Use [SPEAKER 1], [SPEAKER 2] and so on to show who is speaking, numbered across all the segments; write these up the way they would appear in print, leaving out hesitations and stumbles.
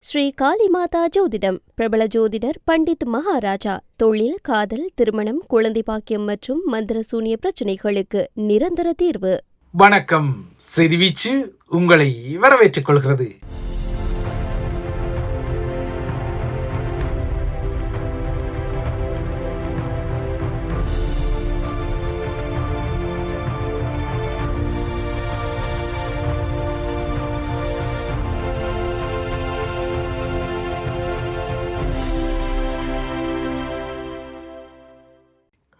[SPEAKER 1] ஸ்ரீ காளிமாதா ஜோதிடம். பிரபல ஜோதிடர் பண்டித் மகாராஜா. தொழில், காதல், திருமணம், குழந்தை பாக்கியம் மற்றும் மந்திர சூனிய பிரச்சனைகளுக்கு நிரந்தர தீர்வு.
[SPEAKER 2] வணக்கம். செய்திவீச்சு உங்களை வரவேற்றுக் கொள்கிறது.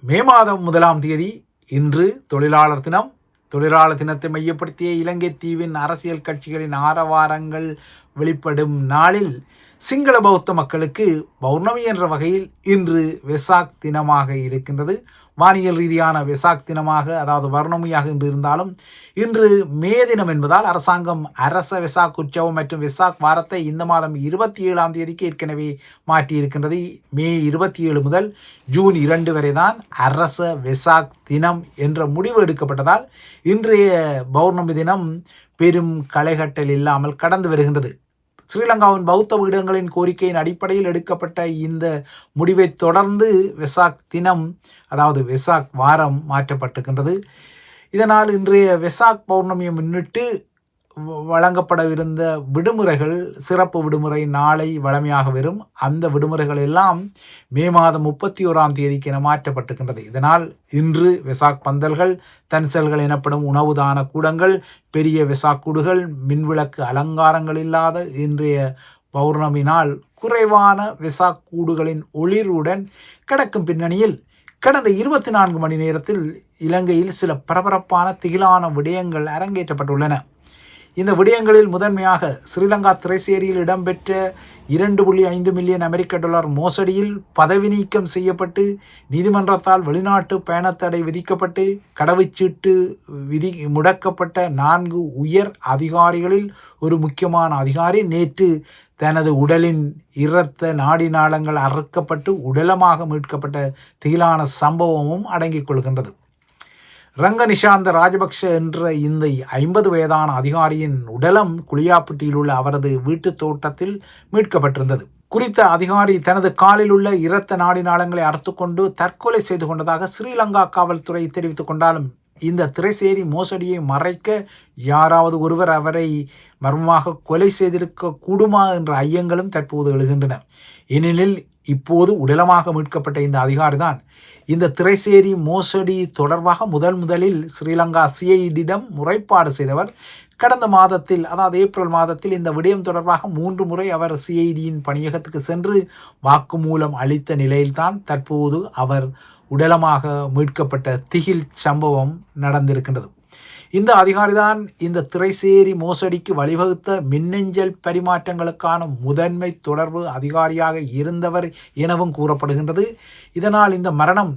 [SPEAKER 2] மே மாதம் 1ஆம் தேதி இன்று தொழிலாளர் தினம். தொழிலாளர் தினத்தை மையப்படுத்திய இலங்கை தீவின் அரசியல் கட்சிகளின் ஆரவாரங்கள் வெளிப்படும் நாளில் சிங்கள பௌத்த மக்களுக்கு பௌர்ணமி என்ற வகையில் இன்று வெசாக் தினமாக இருக்கின்றது. வானியல் ரீதியான வெசாக் தினமாக, அதாவது பௌர்ணமியாக இன்று இருந்தாலும் இன்று மே தினம் என்பதால் அரசாங்கம் அரச வெசாக் உற்சவம் மற்றும் வெசாக் வாரத்தை இந்த மாதம் 27ஆம் தேதிக்கு ஏற்கனவே மாற்றியிருக்கின்றது. மே 27 முதல் ஜூன் 2 வரை தான் அரச வெசாக் தினம் என்ற முடிவு எடுக்கப்பட்டதால் இன்றைய பௌர்ணமி தினம் பெரும் களைகட்டல் இல்லாமல் கடந்து வருகின்றது. ஸ்ரீலங்காவின் பௌத்த பீடங்களின் கோரிக்கையின் அடிப்படையில் எடுக்கப்பட்ட இந்த முடிவை தொடர்ந்து வெசாக் தினம், அதாவது வெசாக் வாரம் மாற்றப்பட்டிருக்கின்றது. இதனால் இன்றைய வெசாக் பௌர்ணமியை முன்னிட்டு வழங்கப்படவிருந்த விடுமுறைகள், சிறப்பு விடுமுறை நாளை வழமையாக வரும். அந்த விடுமுறைகள் எல்லாம் மே மாதம் 31ஆம் தேதிக்கு என மாற்றப்பட்டிருக்கின்றது. இதனால் இன்று வெசாக் பந்தல்கள், தன்சல்கள் எனப்படும் உணவுதான கூடங்கள், பெரிய வெசாக் கூடுகள், மின்விளக்கு அலங்காரங்கள் இல்லாத இன்றைய பௌர்ணமி நாள் குறைவான வெசாக் கூடுகளின் ஒளிர்வுடன் கிடக்கும் பின்னணியில் கடந்த 24 மணி நேரத்தில் இலங்கையில் சில பரபரப்பான திகிலான விடயங்கள் அரங்கேற்றப்பட்டுள்ளன. இந்த விடயங்களில் முதன்மையாக ஸ்ரீலங்கா திரைசேரியில் இடம்பெற்ற 2.5 மில்லியன் அமெரிக்க டாலர் மோசடியில் பதவி நீக்கம் செய்யப்பட்டு நீதிமன்றத்தால் வெளிநாட்டு பயணத்தடை விதிக்கப்பட்டு கடவுச்சீட்டு முடக்கப்பட்ட 4 உயர் அதிகாரிகளில் ஒரு முக்கியமான அதிகாரி நேற்று தனது உடலின் இரத்த நாடி நாளங்கள் அறுக்கப்பட்டு உடலமாக மீட்கப்பட்ட திகிலான சம்பவமும் அடங்கிக் கொள்கின்றது. ரங்க நிஷாந்த ராஜபக்ஷ என்ற இந்த 50 வயதான அதிகாரியின் உடலம் குளியாப்பட்டியில் உள்ள அவரது வீட்டு தோட்டத்தில் மீட்கப்பட்டிருந்தது. குறித்த அதிகாரி தனது காலில் உள்ள இரத்த நாடி நாளங்களை அறுத்துக்கொண்டு தற்கொலை செய்து கொண்டதாக ஸ்ரீலங்கா காவல்துறை தெரிவித்துக் கொண்டாலும் இந்த திரைசேரி மோசடியை மறைக்க யாராவது ஒருவர் அவரை மர்மமாக கொலை செய்திருக்க கூடுமா என்ற ஐயங்களும் தற்போது எழுகின்றன. ஏனெனில் இப்போது உடலமாக மீட்கப்பட்ட இந்த அதிகாரிதான் இந்த திரைசேரி மோசடி தொடர்பாக முதலில் ஸ்ரீலங்கா சிஐடியிடம் முறைப்பாடு செய்தவர். கடந்த மாதத்தில், அதாவது ஏப்ரல் மாதத்தில் இந்த விடயம் தொடர்பாக 3 முறை அவர் சிஐடியின் பணியகத்துக்கு சென்று வாக்குமூலம் அளித்த நிலையில்தான் தற்போது அவர் உடலமாக மீட்கப்பட்ட திகில் சம்பவம் நடந்திருக்கின்றது. இந்த அதிகாரிதான் இந்த திரைசேரி மோசடிக்கு வழிவகுத்த மின்னஞ்சல் பரிமாற்றங்களுக்கான முதன்மை தொடர்பு அதிகாரியாக இருந்தவர் எனவும் கூறப்படுகின்றது. இதனால் இந்த மரணம்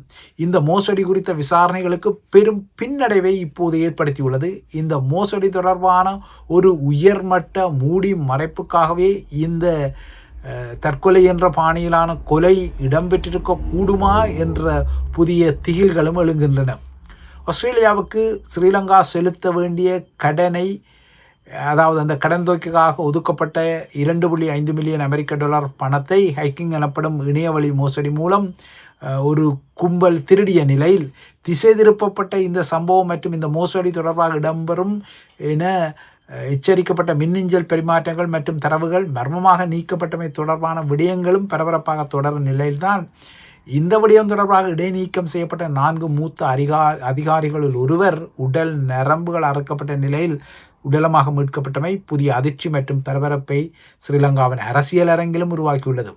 [SPEAKER 2] இந்த மோசடி குறித்த விசாரணைகளுக்கு பெரும் பின்னடைவை இப்போது ஏற்படுத்தியுள்ளது. இந்த மோசடி தொடர்பான ஒரு உயர்மட்ட மூடி மறைப்புக்காகவே இந்த தற்கொலை என்ற பாணியிலான கொலை இடம்பெற்றிருக்க கூடுமா என்ற புதிய திகில்களும் எழுகின்றன. ஆஸ்திரேலியாவுக்கு ஸ்ரீலங்கா செலுத்த வேண்டிய கடனை, அதாவது அந்த கடன் தொகைக்காக ஒதுக்கப்பட்ட 2.5 மில்லியன் அமெரிக்க டாலர் பணத்தை ஹைக்கிங் எனப்படும் இணையவழி மோசடி மூலம் ஒரு கும்பல் திருடிய நிலையில் திசை திருப்பப்பட்ட இந்த சம்பவம் மற்றும் இந்த மோசடி தொடர்பாக இடம்பெறும் என எச்சரிக்கப்பட்ட மின்னஞ்சல் பரிமாற்றங்கள் மற்றும் தரவுகள் மர்மமாக நீக்கப்பட்டமை தொடர்பான விடயங்களும் பரபரப்பாக தொடரும் நிலையில்தான் இந்த விடயம் தொடர்பாக இடைநீக்கம் செய்யப்பட்ட 4 மூத்த அதிகாரிகளில் ஒருவர் உடல் நரம்புகள் அறுக்கப்பட்ட நிலையில் உடலமாக மீட்கப்பட்டமை புதிய அதிர்ச்சி மற்றும் பரபரப்பை ஸ்ரீலங்காவின் அரசியல் அரங்கிலும் உருவாக்கியுள்ளது.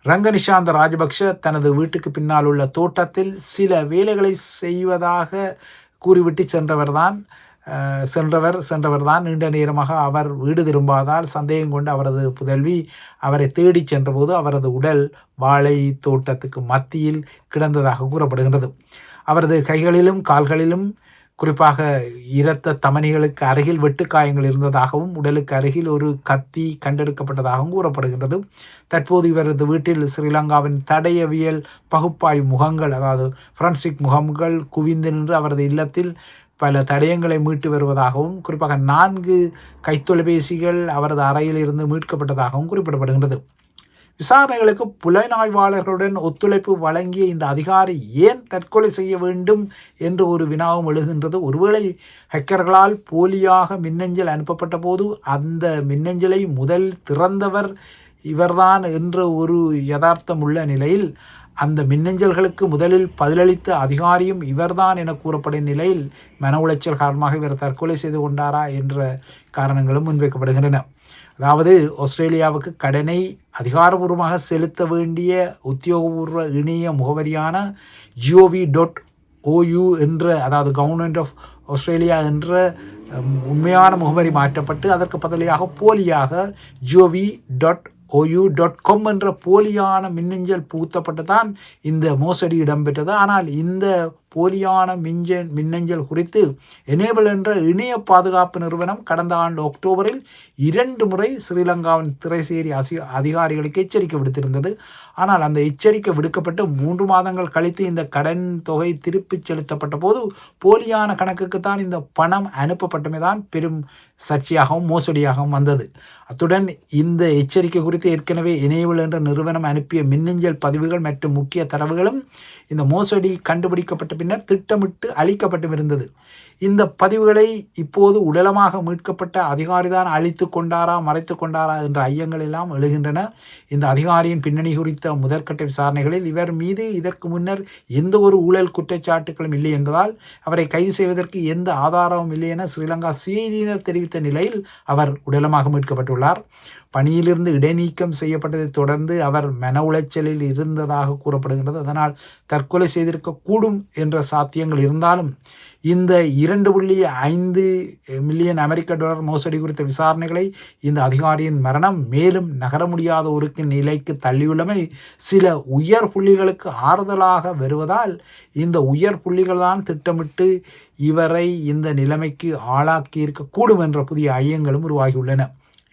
[SPEAKER 2] ரங்க நிஷாந்த ராஜபக்ஷ தனது வீட்டுக்கு பின்னால் உள்ள தோட்டத்தில் சில வேலைகளை செய்வதாக கூறிவிட்டு சென்றவர்தான் நீண்ட நேரமாக அவர் வீடு திரும்பாதால் சந்தேகம் கொண்டு அவரது புதல்வி அவரை தேடி சென்றபோது அவரது உடல் வாழை தோட்டத்துக்கு மத்தியில் கிடந்ததாக கூறப்படுகின்றது. அவரது கைகளிலும் கால்களிலும், குறிப்பாக இரத்த தமனிகளுக்கு அருகில் வெட்டுக்காயங்கள் இருந்ததாகவும் உடலுக்கு அருகில் ஒரு கத்தி கண்டெடுக்கப்பட்டதாகவும் கூறப்படுகின்றது. தற்போது இவரது வீட்டில் ஸ்ரீலங்காவின் தடயவியல் பகுப்பாய்வு முகங்கள், அதாவது ஃபாரன்சிக் முகங்கள் குவிந்து நின்று அவரது இல்லத்தில் பல தடயங்களை மீட்டு வருவதாகவும், குறிப்பாக 4 கைத்தொலைபேசிகள் அவரது அறையில் இருந்து மீட்கப்பட்டதாகவும் குறிப்பிடப்படுகின்றது. விசாரணைகளுக்கு புலனாய்வாளர்களுடன் ஒத்துழைப்பு வழங்கிய இந்த அதிகாரி ஏன் தற்கொலை செய்ய வேண்டும் என்று ஒரு வினாவும் எழுகின்றது. ஒருவேளை ஹேக்கர்களால் போலியாக மின்னஞ்சல் அனுப்பப்பட்ட போது அந்த மின்னஞ்சலை முதல் திறந்தவர் இவர்தான் என்ற ஒரு யதார்த்தம் உள்ள நிலையில், அந்த மின்னஞ்சல்களுக்கு முதலில் பதிலளித்த அதிகாரியும் இவர்தான் என கூறப்படும் நிலையில் மன உளைச்சல் காரணமாக இவர் தற்கொலை செய்து கொண்டாரா என்ற காரணங்களும் முன்வைக்கப்படுகின்றன. அதாவது ஆஸ்திரேலியாவுக்கு கடனை அதிகாரபூர்வமாக செலுத்த வேண்டிய உத்தியோகபூர்வ இணைய முகவரியான gov.au என்ற, அதாவது கவர்மெண்ட் ஆஃப் ஆஸ்திரேலியா என்ற உண்மையான முகவரி மாற்றப்பட்டு அதற்கு பதிலாக போலியாக gov.au.com என்ற போலியான மின்னஞ்சல் புகுத்தப்பட்டு தான் இந்த மோசடி இடம்பெற்றது. ஆனால் இந்த போலியான மின்னஞ்சல் குறித்து எனேபிள் என்ற இணைய பாதுகாப்பு நிறுவனம் கடந்த ஆண்டு அக்டோபரில் 2 முறை ஸ்ரீலங்காவின் திரைசேரி அதிகாரிகளுக்கு எச்சரிக்கை விடுத்திருந்தது. ஆனால் அந்த எச்சரிக்கை விடுக்கப்பட்டு 3 மாதங்கள் கழித்து இந்த கடன் தொகை திருப்பிச் செலுத்தப்பட்ட போது போலியான கணக்குக்கு தான் இந்த பணம் அனுப்பப்பட்டமே தான் பெரும் சர்ச்சையாகவும் மோசடியாகவும் வந்தது. அத்துடன் இந்த எச்சரிக்கை குறித்து ஏற்கனவே எனேபிள் என்ற நிறுவனம் அனுப்பிய மின்னஞ்சல் பதிவுகள் மற்றும் முக்கிய தரவுகளும் இந்த மோசடி கண்டுபிடிக்கப்பட்ட பின்னர் திட்டமிட்டு அளிக்கப்பட்டும் இருந்தது. இந்த பதிவுகளை இப்போது உடலமாக மீட்கப்பட்ட அதிகாரிதான் அழித்து கொண்டாரா மறைத்து கொண்டாரா என்ற ஐயங்கள் எல்லாம் எழுகின்றன. இந்த அதிகாரியின் பின்னணி குறித்த முதற்கட்ட விசாரணைகளில் இவர் மீது இதற்கு முன்னர் எந்த ஒரு ஊழல் குற்றச்சாட்டுகளும் இல்லை என்பதால் அவரை கைது செய்வதற்கு எந்த ஆதாரமும் இல்லை என ஸ்ரீலங்கா செய்தியினர் தெரிவித்த நிலையில் அவர் உடலமாக மீட்கப்பட்டுள்ளார். பணியிலிருந்து இடைநீக்கம் செய்யப்பட்டதை தொடர்ந்து அவர் மன உளைச்சலில் இருந்ததாக கூறப்படுகின்றது. அதனால் தற்கொலை செய்திருக்கக்கூடும் என்ற சாத்தியங்கள் இருந்தாலும் இந்த 2.5 மில்லியன் அமெரிக்க டாலர் மோசடி குறித்த விசாரணைகளை இந்த அதிகாரியின் மரணம் மேலும் நகர முடியாத ஒரு நிலைக்கு தள்ளியுள்ளமை சில உயர் புள்ளிகளுக்கு ஆறுதலாக வருவதால் இந்த உயர் புள்ளிகள் தான் திட்டமிட்டு இவரை இந்த நிலைமைக்கு ஆளாக்கி இருக்கக்கூடும் என்ற புதிய ஐயங்களும் உருவாகியுள்ளன.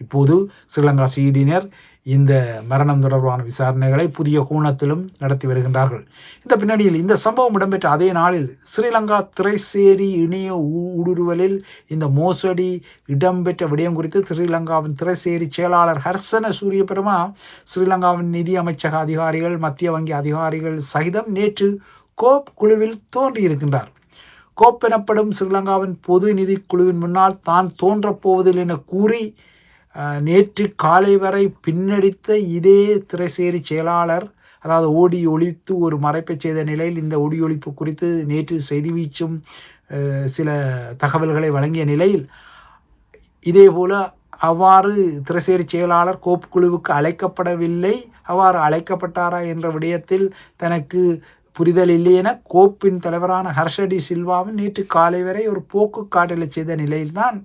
[SPEAKER 2] இப்போது ஸ்ரீலங்கா செய்தியினர் இந்த மரணம் தொடர்பான விசாரணைகளை புதிய கோணத்திலும் நடத்தி வருகின்றார்கள். இந்த பின்னணியில் இந்த சம்பவம் இடம்பெற்ற அதே நாளில் ஸ்ரீலங்கா திரைசேரி இணைய ஊடுருவலில் இந்த மோசடி இடம்பெற்ற விடயம் குறித்து ஸ்ரீலங்காவின் திரைசேரி செயலாளர் ஹர்சன சூரியபிரமா, ஸ்ரீலங்காவின் நிதி அமைச்சக அதிகாரிகள், மத்திய வங்கி அதிகாரிகள் சகிதம் நேற்று கோப் குழுவில் தோன்றியிருக்கின்றார். கோப் எனப்படும் ஸ்ரீலங்காவின் பொது நிதி குழுவின் முன்னால் தான் தோன்றப்போவதில்லை என கூறி நேற்று காலை வரை பின்னடித்த இதே திரைசேரி செயலாளர், அதாவது ஓடி ஒழித்து ஒரு மறைப்பை செய்த நிலையில் இந்த ஓடி ஒழிப்பு குறித்து நேற்று செய்தி வீச்சும் சில தகவல்களை வழங்கிய நிலையில் இதேபோல அவ்வாறு திரைசேரி செயலாளர் கோப் குழுவுக்கு அழைக்கப்படவில்லை, அவ்வாறு அழைக்கப்பட்டாரா என்ற விடயத்தில் தனக்கு புரிதல் இல்லை என கோப்பின் தலைவரான ஹர்ஷ டி சில்வாவும் நேற்று காலை வரை ஒரு போக்கு காட்டலை செய்த நிலையில்தான்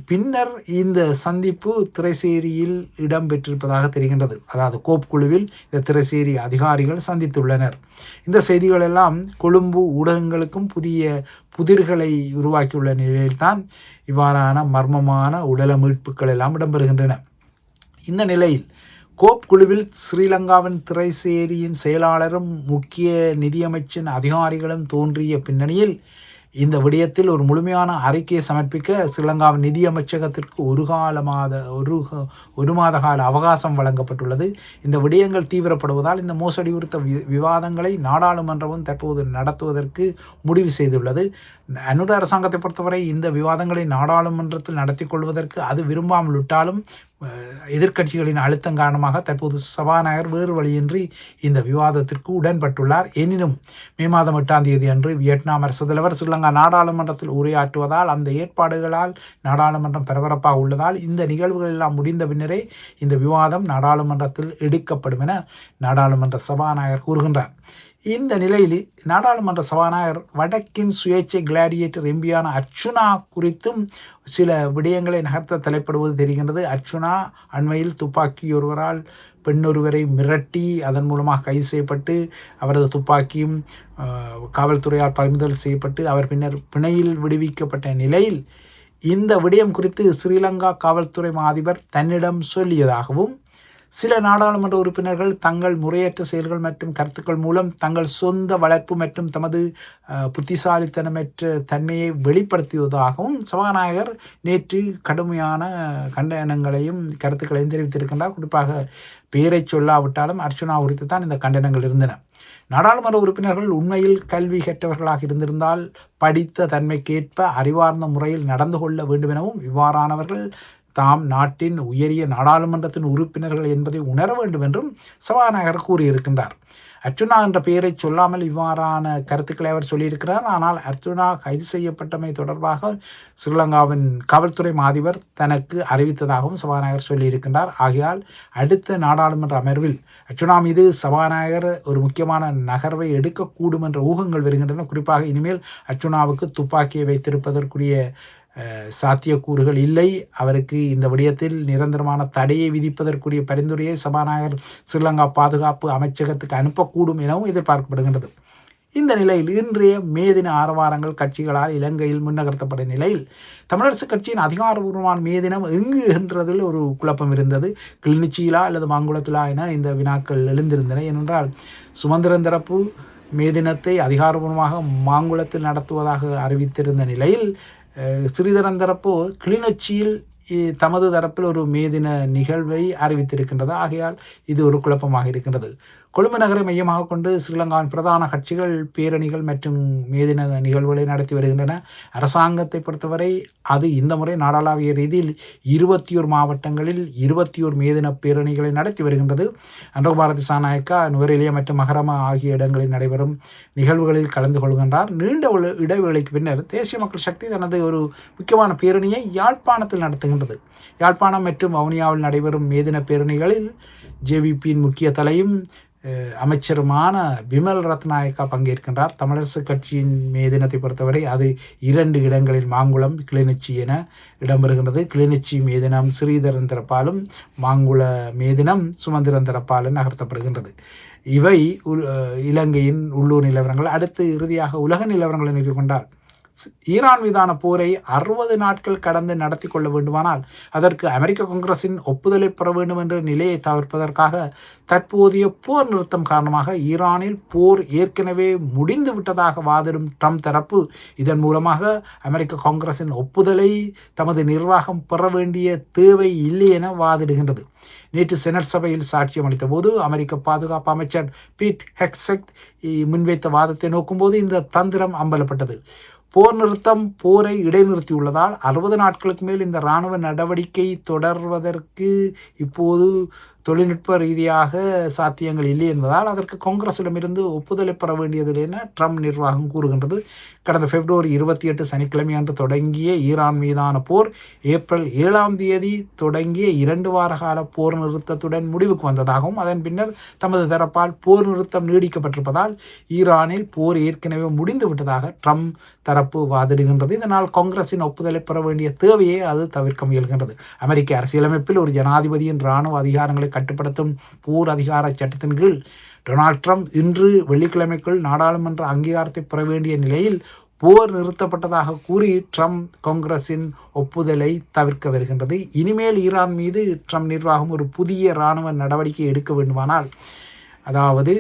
[SPEAKER 2] பின்னர் இந்த சந்திப்பு திரைசேரியில் இடம்பெற்றிருப்பதாக தெரிகின்றது. அதாவது கோப் குழுவில் இந்த திரைசேரி அதிகாரிகள் சந்தித்துள்ளனர். இந்த செய்திகள் எல்லாம் கொழும்பு ஊடகங்களுக்கும் புதிய புதிர்களை உருவாக்கியுள்ள நிலையில்தான் இவ்வாறான மர்மமான உடல மீட்புகள் எல்லாம் இடம்பெறுகின்றன. இந்த நிலையில் கோப் குழுவில் ஸ்ரீலங்காவின் திரைசேரியின் செயலாளரும் முக்கிய நிதியமைச்சின் அதிகாரிகளும் தோன்றிய பின்னணியில் இந்த விடயத்தில் ஒரு முழுமையான அறிக்கையை சமர்ப்பிக்க ஸ்ரீலங்காவின் நிதி அமைச்சகத்திற்கு ஒரு மாத கால அவகாசம் வழங்கப்பட்டுள்ளது. இந்த விடயங்கள் தீவிரப்படுவதால் இந்த மோசடி குறித்த விவாதங்களை நாடாளுமன்றமும் தற்போது நடத்துவதற்கு முடிவு செய்துள்ளது. அனுர அரசாங்கத்தை பொறுத்தவரை இந்த விவாதங்களை நாடாளுமன்றத்தில் நடத்தி கொள்வதற்கு அது விரும்பாமல் விட்டாலும் எதிர்க்கட்சிகளின் அழுத்தம் காரணமாக தற்போது சபாநாயகர் வேறு வழியின்றி இந்த விவாதத்திற்கு உடன்பட்டுள்ளார். எனினும் மே மாதம் 8ஆம் தேதி அன்று வியட்நாம் அரசு தலைவர் ஸ்ரீலங்கா நாடாளுமன்றத்தில் உரையாற்றுவதால் அந்த ஏற்பாடுகளால் நாடாளுமன்றம் பரபரப்பாக உள்ளதால் இந்த நிகழ்வுகள் எல்லாம் முடிந்த பின்னரே இந்த விவாதம் நாடாளுமன்றத்தில் எடுக்கப்படும் என நாடாளுமன்ற சபாநாயகர் கூறுகின்றார். இந்த நிலையில் நாடாளுமன்ற சபாநாயகர் வடக்கின் சுயேட்சை கிளாடியேட்டர் எம்பியான அர்ச்சுனா குறித்தும் சில விடயங்களை நகர்த்த தலைப்படுவது தெரிகின்றது. அர்ச்சுனா அண்மையில் துப்பாக்கி ஒருவரால் பெண்ணொருவரை மிரட்டி அதன் மூலமாக கைது செய்யப்பட்டு அவரது துப்பாக்கியும் காவல்துறையால் பறிமுதல் செய்யப்பட்டு அவர் பின்னர் பிணையில் விடுவிக்கப்பட்ட நிலையில் இந்த விடயம் குறித்து ஸ்ரீலங்கா காவல்துறை அதிபர் தன்னிடம் சொல்லியதாகவும் சில நாடாளுமன்ற உறுப்பினர்கள் தங்கள் முறையற்ற செயல்கள் மற்றும் கருத்துக்கள் மூலம் தங்கள் சொந்த வளர்ப்பு மற்றும் தமது புத்திசாலித்தனமற்ற தன்மையை வெளிப்படுத்தியதாகவும் சபாநாயகர் நேற்று கடுமையான கண்டனங்களையும் கருத்துக்களையும் தெரிவித்திருக்கின்றார். குறிப்பாக பெயரை சொல்லாவிட்டாலும் அர்ச்சுனா குறித்து தான் இந்த கண்டனங்கள் இருந்தன. நாடாளுமன்ற உறுப்பினர்கள் உண்மையில் கல்வி கற்றவர்களாக இருந்திருந்தால் படித்த தன்மைக்கேற்ப அறிவார்ந்த முறையில் நடந்து கொள்ள வேண்டும் எனவும், இவ்வாறானவர்கள் தாம் நாட்டின் உயரிய நாடாளுமன்றத்தின் உறுப்பினர்கள் என்பதை உணர வேண்டும் என்றும் சபாநாயகர் கூறியிருக்கின்றார். அர்ச்சுனா என்ற பெயரை சொல்லாமல் இவ்வாறான கருத்துக்களை அவர் சொல்லியிருக்கிறார். ஆனால் அர்ச்சுனா கைது செய்யப்பட்டமை தொடர்பாக ஸ்ரீலங்காவின் காவல்துறை அதிபர் தனக்கு அறிவித்ததாகவும் சபாநாயகர் சொல்லியிருக்கின்றார். ஆகையால் அடுத்த நாடாளுமன்ற அமர்வில் அர்ச்சுனா மீது சபாநாயகர் ஒரு முக்கியமான நகர்வை எடுக்கக்கூடும் என்ற ஊகங்கள் வருகின்றன. குறிப்பாக இனிமேல் அர்ச்சுனாவுக்கு துப்பாக்கியை வைத்திருப்பதற்குரிய சாத்தியக்கூறுகள் இல்லை. அவருக்கு இந்த விடயத்தில் நிரந்தரமான தடையை விதிப்பதற்குரிய பரிந்துரையை சபாநாயகர் ஸ்ரீலங்கா பாதுகாப்பு அமைச்சகத்துக்கு அனுப்பக்கூடும் எனவும் எதிர்பார்க்கப்படுகின்றது. இந்த நிலையில் இன்றைய மே தின ஆரவாரங்கள் கட்சிகளால் இலங்கையில் முன்னகர்த்தப்பட்ட நிலையில் தமிழரசுக் கட்சியின் அதிகாரபூர்வமான மே தினம் எங்கு என்றதில் ஒரு குழப்பம் இருந்தது. கிளிநொச்சியிலா அல்லது மாங்குளத்திலா என இந்த வினாக்கள் எழுந்திருந்தன. ஏனென்றால் சுமந்திரன் தரப்பு மே தினத்தை அதிகாரபூர்வமாக மாங்குளத்தில் நடத்துவதாக அறிவித்திருந்த நிலையில் ஸ்ரீதரன் தரப்போ கிளிநொச்சியில் தமது தரப்பில் ஒரு மே தின நிகழ்வை அறிவித்திருக்கின்றது. ஆகையால் இது ஒரு குழப்பமாக இருக்கின்றது. கொழும்பு நகரை மையமாக கொண்டு ஸ்ரீலங்காவின் பிரதான கட்சிகள் பேரணிகள் மற்றும் மேதின நிகழ்வுகளை நடத்தி வருகின்றன. அரசாங்கத்தை பொறுத்தவரை அது இந்த முறை நாடாளாவிய ரீதியில் 21 மாவட்டங்களில் 21 மேதின பேரணிகளை நடத்தி வருகின்றது. அன்றகுபாரதி சாநாயக்கா நுவரெலியா மற்றும் மகரம ஆகிய இடங்களில் நடைபெறும் நிகழ்வுகளில் கலந்து கொள்கின்றார். நீண்ட இடைவேளைக்கு பின்னர் தேசிய மக்கள் சக்தி தனது ஒரு முக்கியமான பேரணியை யாழ்ப்பாணத்தில் நடத்துகின்றது. யாழ்ப்பாணம் மற்றும் வவுனியாவில் நடைபெறும் மேதின பேரணிகளில் ஜேவிபியின் முக்கிய தலையும் அமைச்சருமான விமல் ரத்நாயக்கா பங்கேற்கின்றார். தமிழரசுக் கட்சியின் மே தினத்தை பொறுத்தவரை அது 2 இடங்களில் மாங்குளம், கிளிநொச்சி என இடம்பெறுகின்றது. கிளிநொச்சி மே தினம் ஸ்ரீதரன் தரப்பாலும், மாங்குள மே தினம் சுமந்திரன் தரப்பாலும் நகர்த்தப்படுகின்றது. இவை இலங்கையின் உள்ளூர் நிலவரங்கள். அடுத்து இறுதியாக உலக நிலவரங்களை நோக்கிக் கொண்டால், ஈரான் மீதான போரை 60 நாட்கள் கடந்து நடத்தி கொள்ள வேண்டுமானால் அதற்கு அமெரிக்க காங்கிரஸின் ஒப்புதலை பெற வேண்டும் என்ற நிலையை தவிர்ப்பதற்காக தற்போதைய போர் நிறுத்தம் காரணமாக ஈரானில் போர் ஏற்கனவே முடிந்து விட்டதாக வாதிடும் ட்ரம்ப் தரப்பு இதன் மூலமாக அமெரிக்க காங்கிரஸின் ஒப்புதலை தமது நிர்வாகம் பெற வேண்டிய தேவை இல்லை என வாதிடுகின்றது. நேற்று செனட் சபையில் சாட்சியம் அளித்த போது அமெரிக்க பாதுகாப்பு அமைச்சர் பீட் ஹெக்ஸெட் முன்வைத்த வாதத்தை நோக்கும்போது இந்த தந்திரம் அம்பலப்பட்டது. போர் நிறுத்தம் போரை இடைநிறுத்தியுள்ளதால் 60 நாட்களுக்கு மேல் இந்த இராணுவ நடவடிக்கை தொடர்வதற்கு இப்போது தொழில்நுட்ப ரீதியாக சாத்தியங்கள் இல்லை என்பதால் அதற்கு காங்கிரஸிடமிருந்து ஒப்புதலை பெற வேண்டியதில்லை என ட்ரம்ப் நிர்வாகம் கூறுகின்றது. கடந்த பிப்ரவரி 28 சனிக்கிழமை அன்று தொடங்கிய ஈரான் மீதான போர் ஏப்ரல் 7 தொடங்கிய 2 வார கால போர் நிறுத்தத்துடன் முடிவுக்கு வந்ததாகவும் அதன் பின்னர் தமது தரப்பால் போர் நிறுத்தம் நீடிக்கப்பட்டிருப்பதால் ஈரானில் போர் ஏற்கனவே முடிந்து விட்டதாக ட்ரம்ப் தரப்பு வாதிடுகின்றது. இதனால் காங்கிரஸின் ஒப்புதலை பெற வேண்டிய தேவையை அது தவிர்க்க முயல்கின்றது. அமெரிக்க அரசியலமைப்பில் ஒரு ஜனாதிபதியின் இராணுவ அதிகாரங்களை கட்டுப்படுத்தும் போர் அதிகார சட்டத்தின் கீழ் டொனால்ட் ட்ரம்ப் இன்று வெள்ளிக்கிழமைக்குள் நாடாளுமன்ற அங்கீகாரத்தை பெற வேண்டிய நிலையில் போர் நிறுத்தப்பட்டதாக கூறி ட்ரம்ப் காங்கிரஸின் ஒப்புதலை தவிர்க்க வருகின்றது. இனிமேல் ஈரான் மீது ட்ரம்ப் நிர்வாகம் ஒரு புதிய இராணுவ நடவடிக்கை எடுக்க வேண்டுமானால், அதாவது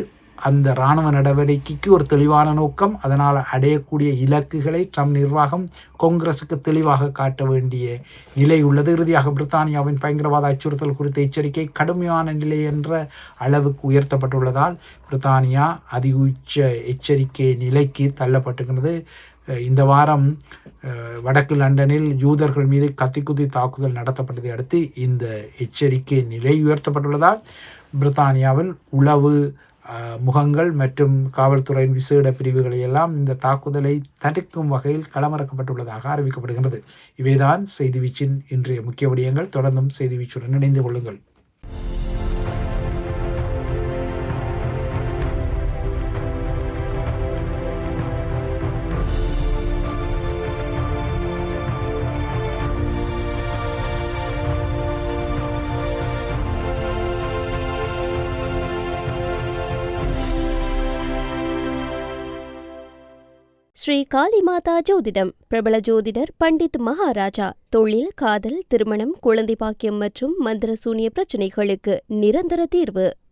[SPEAKER 2] அந்த இராணுவ நடவடிக்கைக்கு ஒரு தெளிவான நோக்கம், அதனால் அடையக்கூடிய இலக்குகளை ட்ரம்ப் நிர்வாகம் காங்கிரஸுக்கு தெளிவாக காட்ட வேண்டிய நிலை உள்ளது. இறுதியாக பிரித்தானியாவின் பயங்கரவாத அச்சுறுத்தல் குறித்த எச்சரிக்கை கடுமையான நிலை என்ற அளவுக்கு உயர்த்தப்பட்டுள்ளதால் பிரித்தானியா அதி உச்ச எச்சரிக்கை நிலைக்கு தள்ளப்பட்டுகிறது. இந்த வாரம் வடக்கு லண்டனில் யூதர்கள் மீது கத்திக்குத்தி தாக்குதல் நடத்தப்பட்டதை அடுத்து இந்த எச்சரிக்கை நிலை உயர்த்தப்பட்டுள்ளதால் பிரித்தானியாவில் உளவு முகங்கள் மற்றும் காவல்துறையின் விசேட பிரிவுகளை எல்லாம் இந்த தாக்குதலை தடுக்கும் வகையில் களமிறக்கப்பட்டுள்ளதாக அறிவிக்கப்படுகின்றது. இவைதான் செய்தி வீச்சின் இன்றைய முக்கிய விடயங்கள். தொடர்ந்தும் செய்தி வீச்சுடன் இணைந்து கொள்ளுங்கள்.
[SPEAKER 1] ஸ்ரீ காளிமாதா ஜோதிடம் பிரபல ஜோதிடர் பண்டித் மகாராஜா. தொழில், காதல், திருமணம், குழந்தை பாக்கியம் மற்றும் மந்திர சூனிய பிரச்சினைகளுக்கு நிரந்தர தீர்வு.